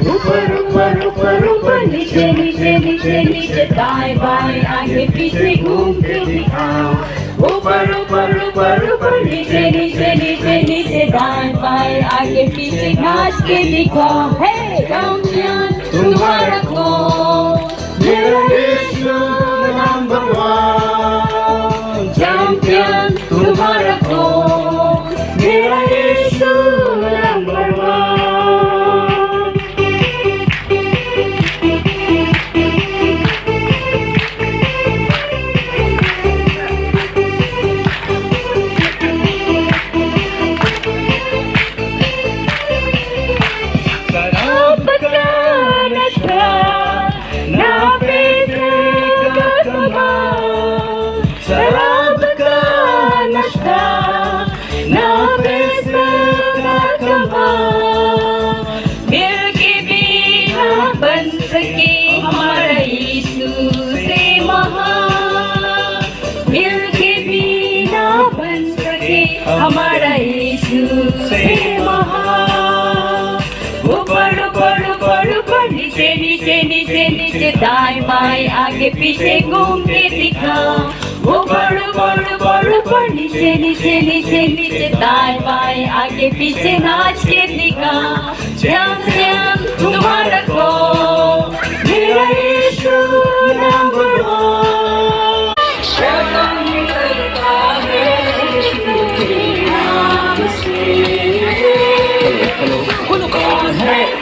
ऊपर ऊपर ऊपर ऊपर नीचे नीचे नीचे नीचे दाएं बाएं आगे पीछे घूम के दिखाओ। ऊपर ऊपर ऊपर ऊपर नीचे नीचे नीचे नीचे दाएं बाएं आगे पीछे नाच के दिखाओ। हे चैंपियन तुम्हारा कौन? मेरा यीशु नंबर वन। चैंपियन तुम्हारा कौन? मेरा यीशु नंबर वन। शराब का नशा ना पैसे का कमाल, मिल के भी ना बन सके हमारा यीशु से महान। मिल के भी ना बन सके हमारा यीशु से महान। ऊपर ऊपर ऊपर ऊपर नीचे नीचे नीचे नीचे दाएं बाएं आगे पीछे घूम के दिखाओ। ऊपर ऊपर ऊपर ऊपर नीचे नीचे नीचे नीचे दाएं बाएं आगे पीछे नाच के दिखाओ। चैंपियन तुम्हारा कौन? मेरा यीशु नंबर वन। शैतान निकलता है यीशु के नाम से।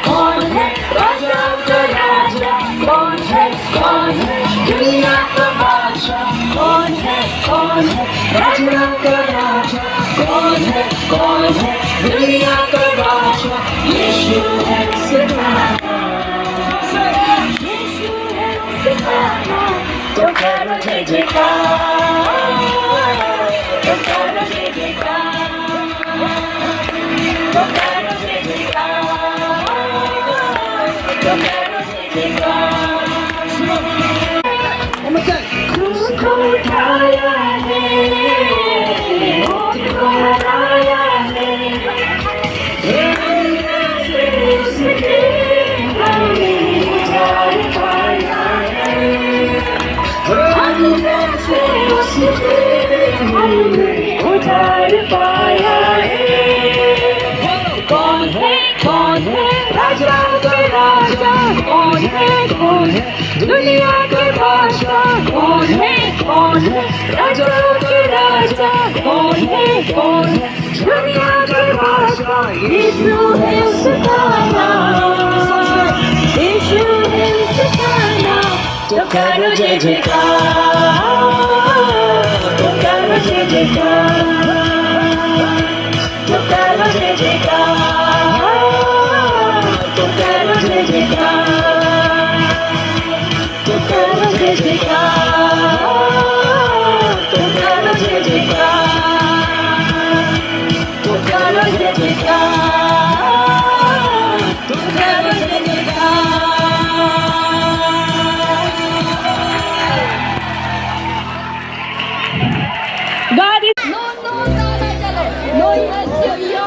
कौन है राजा का राजा? कौन है दुनिया का बादशाह? कौन है राजा का राजा? कौन है दुनिया का बादशाह? यीशु है सितारा, यीशु है सितारा। तो करो जय जयकार, तो करो जय जयकार, तो करो जय जयकार, तो करो जय जयकार। क्रूस को उठाया है, मौत को हराया है, उसने हमें उतार पाया है। से उसने हमें उतार पाया है। कौन है राजा का राजा? कौन है दुनिया के बादशाह? कौन है राजा के राजा? कौन है दुनिया के बादशाह? यीशु है उसका नाम, यीशु है उसका नाम। तो करो जय जयकार, तो करो जय जयकार, तो करो जय जयकार, तो करो जय जयकार, तो करो जय जयकार, तो करो जय जयकार, तो करो जय जयकार, तो करो जय जयकार। God is no dala jalo, no yes yo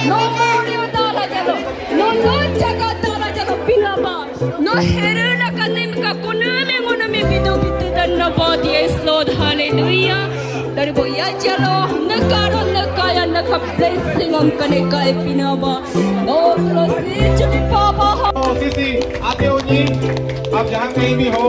no more dala jalo, no jaga dala No heruna kanim ka kuname nguname bidogit dan nabad. Yes, Lord, hallelujah. Dari boya jalo nakaro nakaya nakap blessing am kane kai pinaba. No slo se chumi papa. CC आते हो जी, आप जहाँ कहीं भी हो।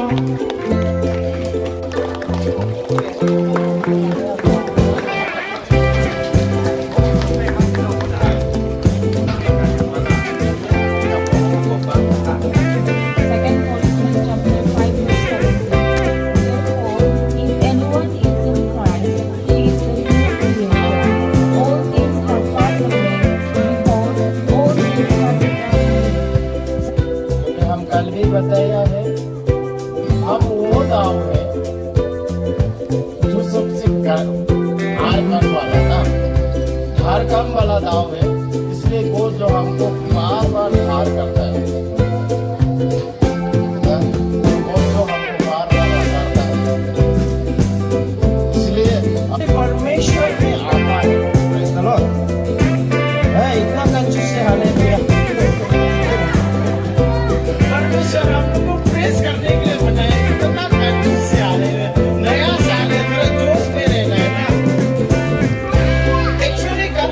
हम कल भी बताया है, अब वो दाव है जो सबसे हार कम वाला ना, हार कम वाला दाव है, इसलिए वो जो हमको बार बार हार करता है, वो जो हमको बार बार हारता है, इसलिए परमेश्वर में आता है। Praise the Lord। इतना कंजूस से हालेलुया। परमेश्वर हम लोग को प्रेस करने के लिए बनाया, कितना कंजूस से हालेलुया। नया साल है, थोड़ा जोश में रहना है ना। एक्चुअली कल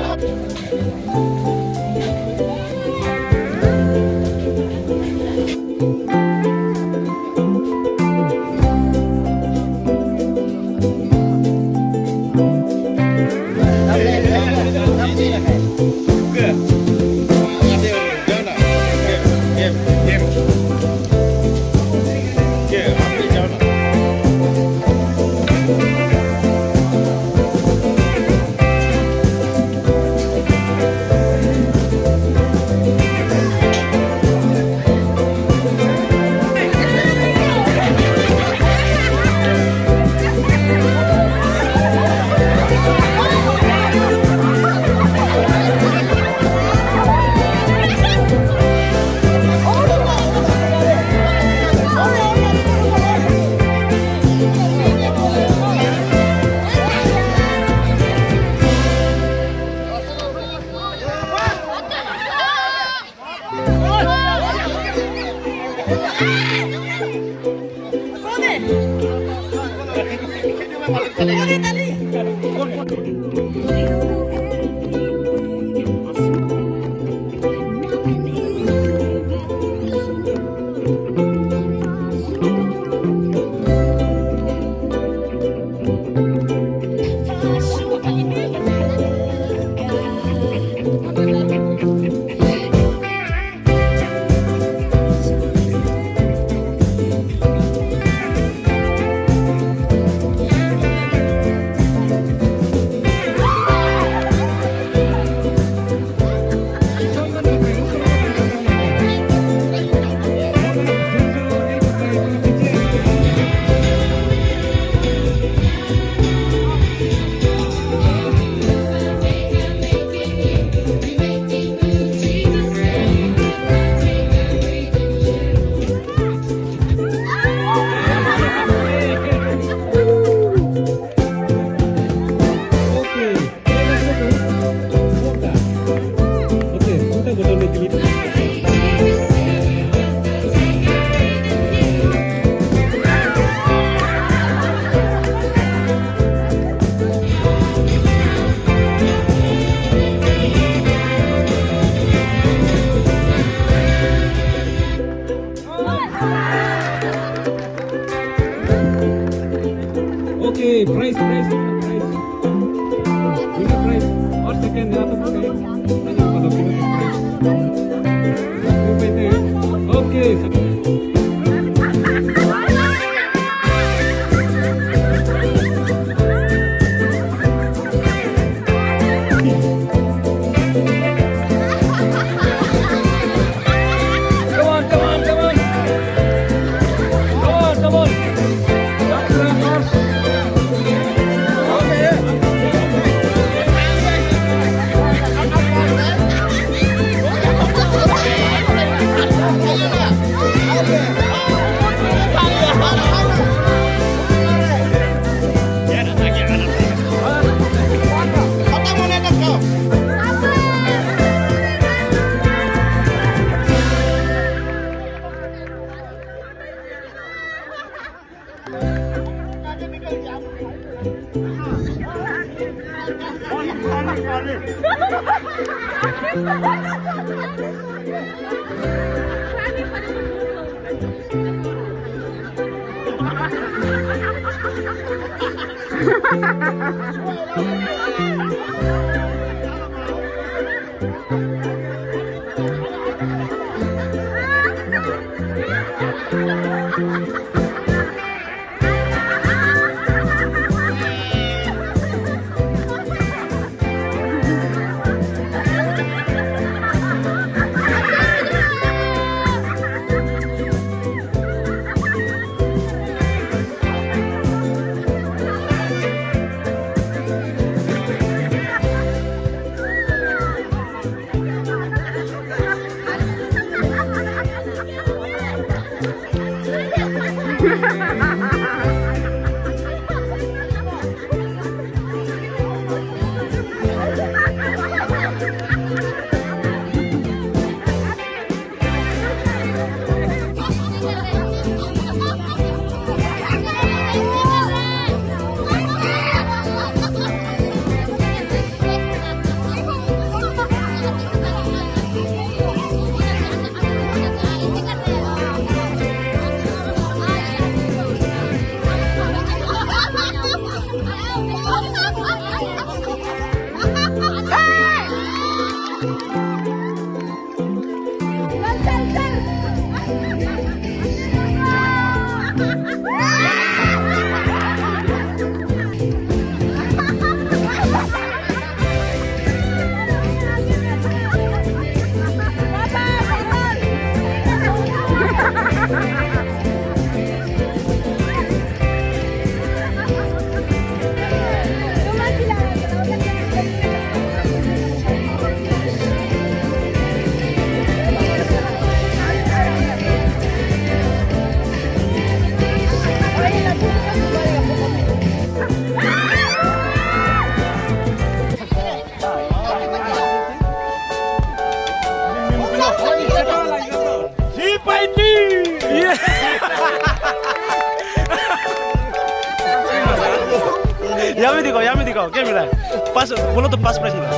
Yami digo, ¿qué mira? Paso, bolo tuh pas prize mira.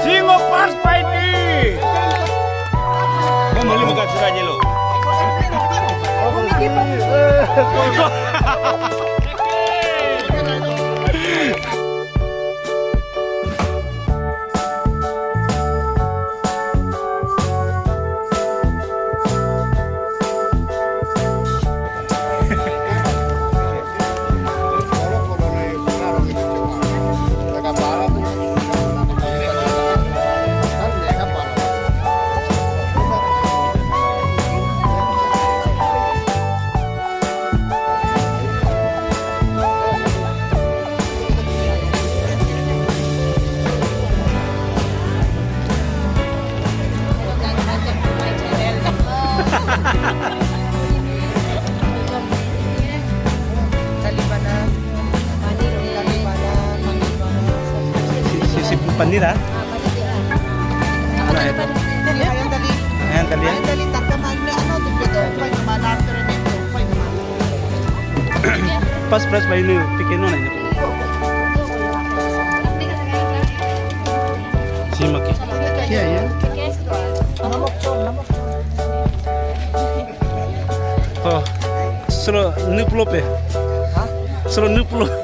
Singo pas paiti. Kamu lihat muka sudah jelo. Si Pandira. Ano ito? Ayan, tali. Pas prize ba ini pikir nona ini? Si Maki. Iya ya. Oh, solo 60 pe. Solo 60.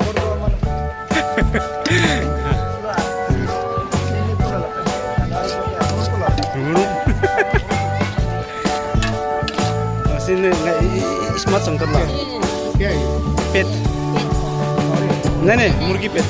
Sini smart sangkar lah. Iya ya. Pet. Nene, murgi pet.